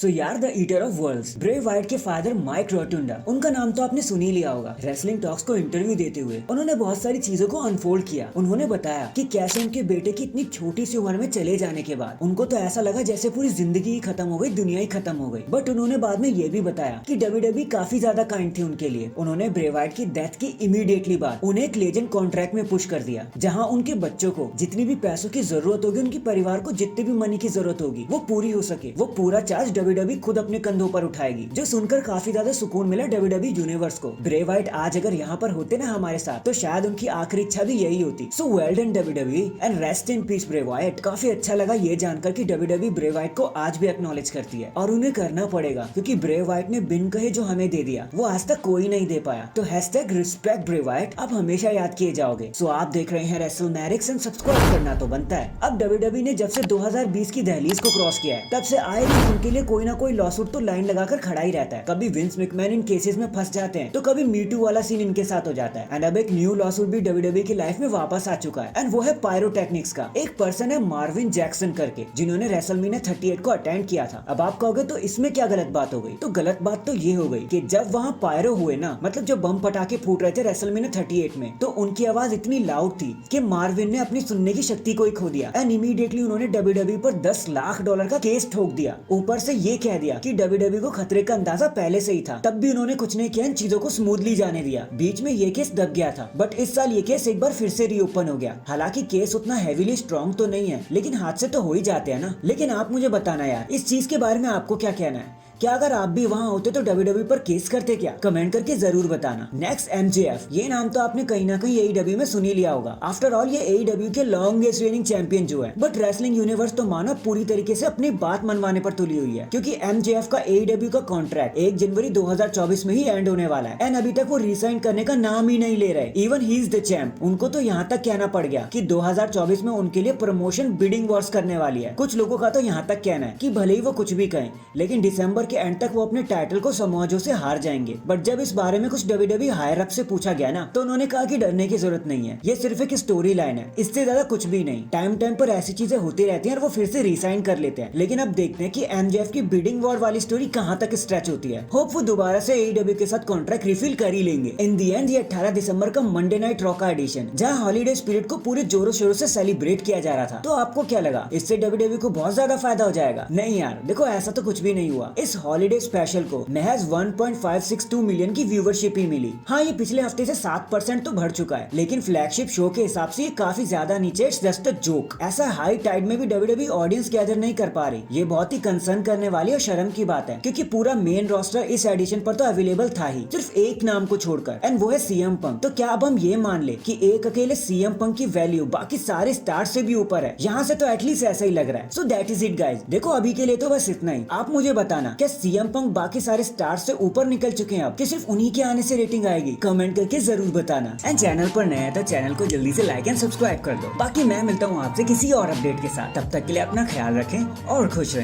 सो यार the eater of worlds Bray Wyatt के father Mike Rotunda, उनका नाम तो आपने सुन ही लिया होगा। रेसलिंग टॉक्स को इंटरव्यू देते हुए उन्होंने बहुत सारी चीजों को अनफोल्ड किया। उन्होंने बताया कि कैसे उनके बेटे की इतनी छोटी सी उम्र में चले जाने के बाद उनको तो ऐसा लगा जैसे पूरी जिंदगी ही खत्म हो गई, दुनिया ही खत्म हो गई। बट उन्होंने बाद में ये भी बताया कि डब्ल्यूडब्ल्यूई काफी ज्यादा काइंड थी उनके लिए। उन्होंने ब्रे वाइट की डेथ की इमीडिएटली बाद उन्हें एक लेजेंड कॉन्ट्रैक्ट में पुश कर दिया, जहाँ उनके बच्चों को जितनी भी पैसों की जरूरत होगी, उनके परिवार को जितनी भी मनी की जरूरत होगी, वो पूरी हो सके। वो पूरा चार्ज डब्ल्यूडब्ल्यूई खुद अपने कंधों पर उठाएगी, जो सुनकर काफी ज्यादा सुकून मिला डब्ल्यूडब्ल्यूई यूनिवर्स को। ब्रे वाइट आज अगर यहाँ पर होते ना हमारे साथ, तो शायद उनकी आखिरी इच्छा भी यही होती। So well done WWE and rest in peace Bray Wyatt. काफी अच्छा लगा ये जानकर कि डब्ल्यूडब्ल्यूई ब्रे वाइट को आज भी एक्नॉलेज करती है, और उन्हें करना पड़ेगा क्योंकि ब्रे वाइट ने बिन कहे जो हमें दे दिया वो आज तक कोई नहीं दे पाया। तो हैशटैग रिस्पेक्ट ब्रे वाइट आप हमेशा याद किए जाओगे। सो आप देख रहे हैं रेसलमैनिक्स एंड सब्सक्राइब करना तो बनता है। अब डब्ल्यूडब्ल्यूई ने जब से 2020 की दहलीज को क्रॉस किया है, तब से आए दिन उनके लिए कोई ना कोई लॉसूट तो लाइन लगाकर खड़ा ही रहता है। कभी विंस मैकमैन इन केसेस में फंस जाते हैं, तो कभी मीटू वाला सीन इनके साथ हो जाता है। एंड अब एक न्यू लॉसूट भी डब्ल्यूडब्ल्यूई की लाइफ में वापस आ चुका है, एंड वो है पायरोटेक्निक्स का। एक पर्सन है मार्विन जैक्सन करके, जिन्होंने रेसलमेनिया 38 को अटेंड किया था। अब आप कहोगे तो इसमें क्या गलत बात हो गई? तो गलत बात तो ये हो गई कि जब वहाँ पायरो हुए ना, मतलब जब बम पटाखे फूट रहे थे रेसलमेनिया 38 में, तो उनकी आवाज इतनी लाउड थी कि मार्विन ने अपनी सुनने की शक्ति को ही खो दिया। एंड इमीडिएटली उन्होंने डब्ल्यूडब्ल्यूई पर $10 लाख का केस ठोक दिया। ऊपर से ये कह दिया कि डब्ल्यूडब्ल्यूई को खतरे का अंदाजा पहले से ही था, तब भी उन्होंने कुछ नहीं किया, इन चीजों को स्मूथली जाने दिया। बीच में ये केस दब गया था, बट इस साल ये केस एक बार फिर से रीओपन हो गया। हालांकि केस उतना हेवीली स्ट्रॉन्ग तो नहीं है, लेकिन हादसे तो हो ही जाते हैं ना। लेकिन आप मुझे बताना यार, इस चीज के बारे में आपको क्या कहना है? क्या अगर आप भी वहाँ होते तो डब्ल्यूडब्ल्यूई पर केस करते क्या? कमेंट करके जरूर बताना। नेक्स्ट एमजेएफ, ये नाम तो आपने कहीं ना कहीं एईडब्ल्यू में सुन ही लिया होगा। आफ्टर ऑल ये एईडब्ल्यू के लॉन्गेस्ट रेनिंग चैंपियन जो है, बट रेसलिंग यूनिवर्स तो मानो पूरी तरीके से अपनी बात मनवाने पर तुली हुई है, क्योंकि एमजेएफ का एईडब्ल्यू का कॉन्ट्रैक्ट 1 जनवरी 2024 में ही एंड होने वाला है। एंड अभी तक वो रिसाइन करने का नाम ही नहीं ले रहे। Even he is the champ. उनको तो यहाँ तक कहना पड़ गया कि 2024 में उनके लिए प्रमोशन बिडिंग वॉर्स करने वाली है। कुछ लोगों का तो यहाँ तक कहना है कि भले ही वो कुछ भी कहें, लेकिन दिसंबर के एंड तक वो अपने टाइटल को समोआ जो से हार जाएंगे। बट जब इस बारे में कुछ डब्ल्यूडब्ल्यूई हायर अप से पूछा गया ना, तो उन्होंने कहा कि डरने की जरूरत नहीं है, ये सिर्फ एक स्टोरी लाइन है, इससे ज्यादा कुछ भी नहीं। टाइम टाइम पर ऐसी चीजें होती रहती हैं और वो फिर से रिसाइन कर लेते हैं। लेकिन अब देखते हैं कि एमजेएफ की बिडिंग वॉर वाली स्टोरी कहां तक स्ट्रेच होती है। होप वो दोबारा से एईडब्ल्यू के साथ कॉन्ट्रैक्ट रिफिल कर ही लेंगे। इन दी एंड ये 18 दिसंबर का मंडे नाइट रॉ का एडिशन, जहां हॉलीडे स्पिरिट को पूरे जोरों शोरों से सेलिब्रेट किया जा रहा था। तो आपको क्या लगा, इससे डब्ल्यूडब्ल्यूई को बहुत ज्यादा फायदा हो जाएगा? नहीं यार, देखो ऐसा तो कुछ भी नहीं हुआ। इस हॉलीडे स्पेशल को महज 1.562 मिलियन की व्यूवरशिप ही मिली। हाँ, ये पिछले हफ्ते से 7% तो बढ़ चुका है, लेकिन फ्लैगशिप शो के हिसाब से ये काफी ज्यादा नीचे। It's just a joke. ऐसा हाई टाइड में भी डब्ल्यूडब्ल्यूई ऑडियंस गैदर नहीं कर पा रही। ये बहुत ही कंसर्न करने वाली और शर्म की बात है, क्योंकि पूरा मेन रोस्टर इस एडिशन पर तो अवेलेबल था ही, सिर्फ एक नाम को छोड़कर, एंड वो है सीएम पंक। तो क्या अब हम ये मान ले कि एक अकेले सीएम पंक की वैल्यू बाकी सारे स्टार से भी ऊपर है? यहाँ से तो एटलीस्ट ऐसा ही लग रहा है। So that is it guys. देखो अभी के लिए तो बस इतना ही। आप मुझे बताना, क्या सीएम पंक बाकी सारे स्टार से ऊपर निकल चुके हैं अब, कि सिर्फ उन्हीं के आने से रेटिंग आएगी? कमेंट करके जरूर बताना। एंड चैनल पर नया है तो चैनल को जल्दी से लाइक एंड सब्सक्राइब कर दो। बाकी मैं मिलता हूँ आपसे किसी और अपडेट के साथ। तब तक के लिए अपना ख्याल रखें और खुश रहें।